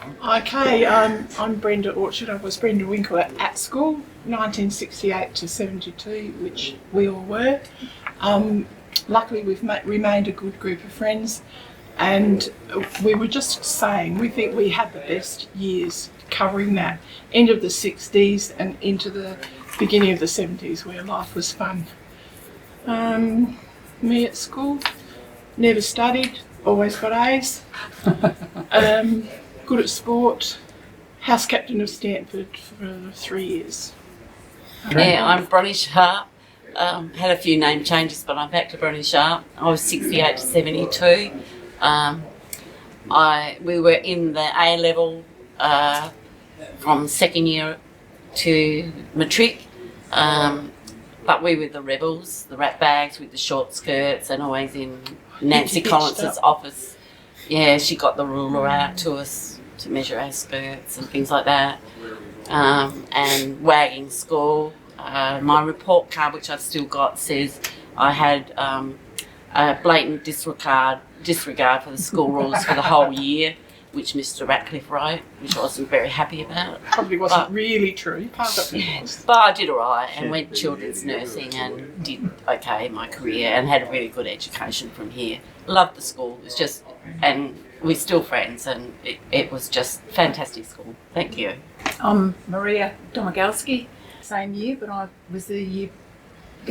Okay, I'm Brenda Orchard. I was Brenda Winkel at school, 1968 to 72, which we all were. Luckily, we've remained a good group of friends, and we were just saying we think we had the best years covering that end of the 60s and into the beginning of the 70s, where life was fun. Me at school, never studied, always got A's. Good at sport, house captain of Stanford for 3 years. Yeah, I'm Bronny Sharp. Had a few name changes, but I'm back to Bronny Sharp. I was 68 to 72. We were in the A level from second year to matric, but we were the rebels, the rat bags with the short skirts, and always in Nancy Collins's office. Yeah, she got the ruler out to us to measure our skirts and things like that, and wagging school. My report card, which I've still got, says I had a blatant disregard for the school rules for the whole year, which Mr. Ratcliffe wrote, which I wasn't very happy about. Probably wasn't really true. Part of it was. But I did all right and went children's nursing and did okay in my career and had a really good education from here. Loved the school. It was just, and we're still friends, and it was just fantastic school. Thank you. I'm Maria Domagalski. Same year, but I was the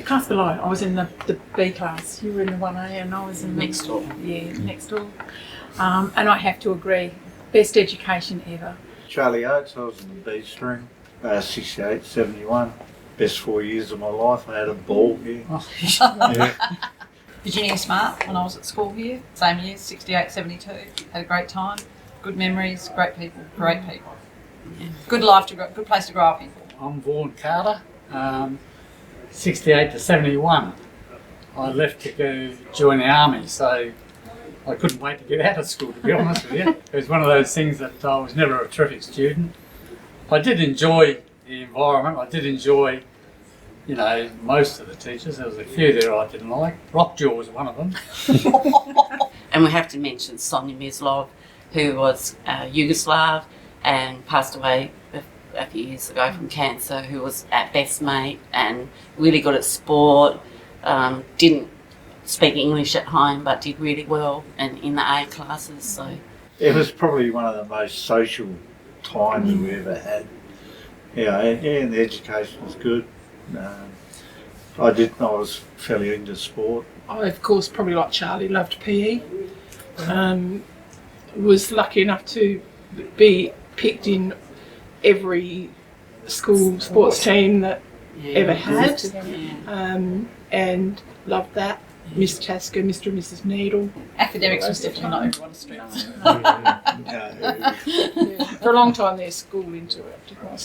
class below. I was in the B class. You were in the 1A and I was in the Next door. Yeah, next door. And I have to agree, best education ever. Charlie Oats, I was in the B stream, 68, 71. Best 4 years of my life. I had a ball here. Yeah. Virginia Smart, when I was at school here, same year, 68, 72. Had a great time, good memories, great people, great people. Good life to grow, good place to grow up in. I'm Vaughan Carter, 68 to 71. I left to go join the army, so I couldn't wait to get out of school, to be honest with you. It was one of those things that I was never a terrific student. I did enjoy the environment. I did enjoy, most of the teachers. There was a few there I didn't like. Rockjaw was one of them. And we have to mention Sonia Mislov, who was Yugoslav and passed away a few years ago from cancer, who was our best mate and really good at sport, didn't speak English at home but did really well and in the A classes. So It was probably one of the most social times we ever had. And the education was good. I was fairly into sport. I, of course, probably like Charlie, loved PE. Was lucky enough to be picked in every school sports team that ever had, and loved that. Miss Tasker, Mr. and Mrs. Needle. Academics was definitely not everyone's strength. For a long time, their school into it.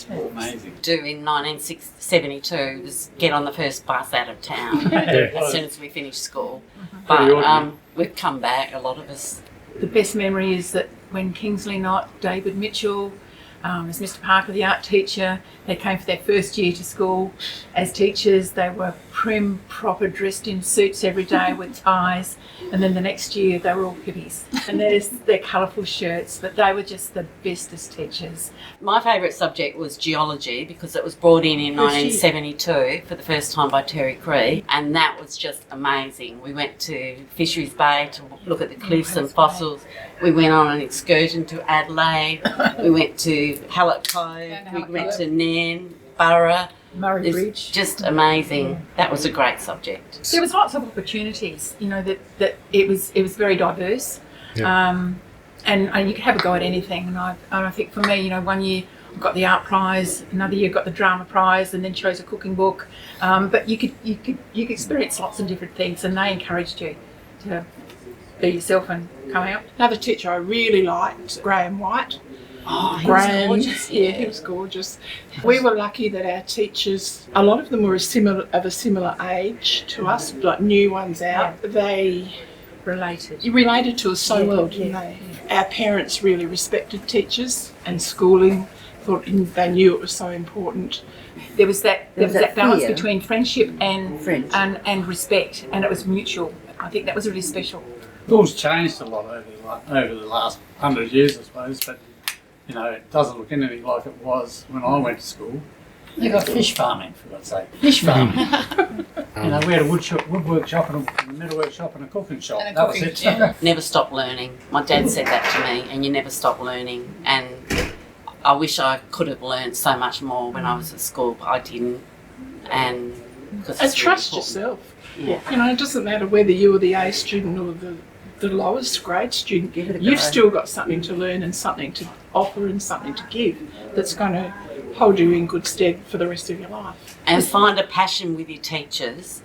Amazing. do in 1972 was get on the first bus out of town as soon as we finished school. But we've come back, a lot of us. The best memory is that when Kingsley Knott, David Mitchell, as Mr. Parker, the art teacher, they came for their first year to school as teachers. They were prim, proper, dressed in suits every day with ties, and then the next year they were all hippies. And there's their colourful shirts, but they were just the bestest teachers. My favourite subject was geology because it was brought in 1972 for the first time by Terry Cree, and that was just amazing. We went to Fisheries Bay to look at the cliffs and fossils. We went on an excursion to Adelaide. We went to Hallett Cove. We went to Nairn, Burra. Murray It's Bridge. just amazing. That was a great subject. There was lots of opportunities, that it was very diverse. And you could have a go at anything. And I think for me, 1 year I got the art prize, another year got the drama prize, and then chose a cooking book. But you could experience lots of different things, and they encouraged you to be yourself and come out. Another teacher I really liked, Graham White. Oh, he Graham, was gorgeous. yeah, he was gorgeous. We were lucky that our teachers, a lot of them were of a similar age to us, like new ones out. They related to us so well, didn't they? Our parents really respected teachers and schooling. Thought they knew it was so important. There was that balance fear. between friendship and respect, and it was mutual. I think that was really special. School's changed a lot over the last 100 years, I suppose, but You know, it doesn't look anything like it was when I went to school. They got fish farming, for God's sake. Fish farming. You know, we had a woodwork shop and a metalwork shop and a cooking shop. And a That cooking, was it. yeah. Never stop learning. My dad said that to me, and you never stop learning. And I wish I could have learned so much more when I was at school, but I didn't. And because And it's really trust important. yourself. Yeah. You know, it doesn't matter whether you're the A student or the lowest grade student. Give it a You've go. still got something to learn and something to offer and something to give that's going to hold you in good stead for the rest of your life. And find a passion with your teachers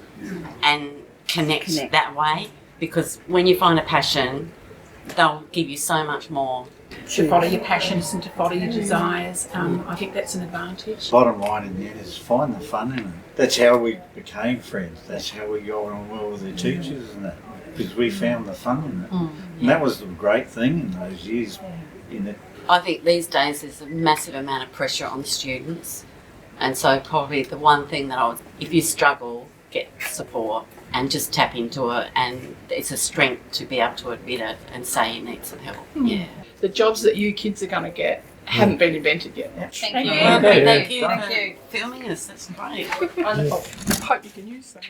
and connect that way, because when you find a passion, they'll give you so much more. To follow your passions and to follow your desires. I think that's an advantage. Bottom line in the end is find the fun in it. That's how we became friends. That's how we got on well with the teachers and that, because we found the fun in it. And that was the great thing in those years. In it, I think these days there's a massive amount of pressure on students, and so probably the one thing that if you struggle, get support and just tap into it, and it's a strength to be able to admit it and say you need some help. Yeah. The jobs that you kids are going to get haven't been invented yet. Thank you. Yeah. Thank you Thank for you. filming us. That's great. I hope you can use them.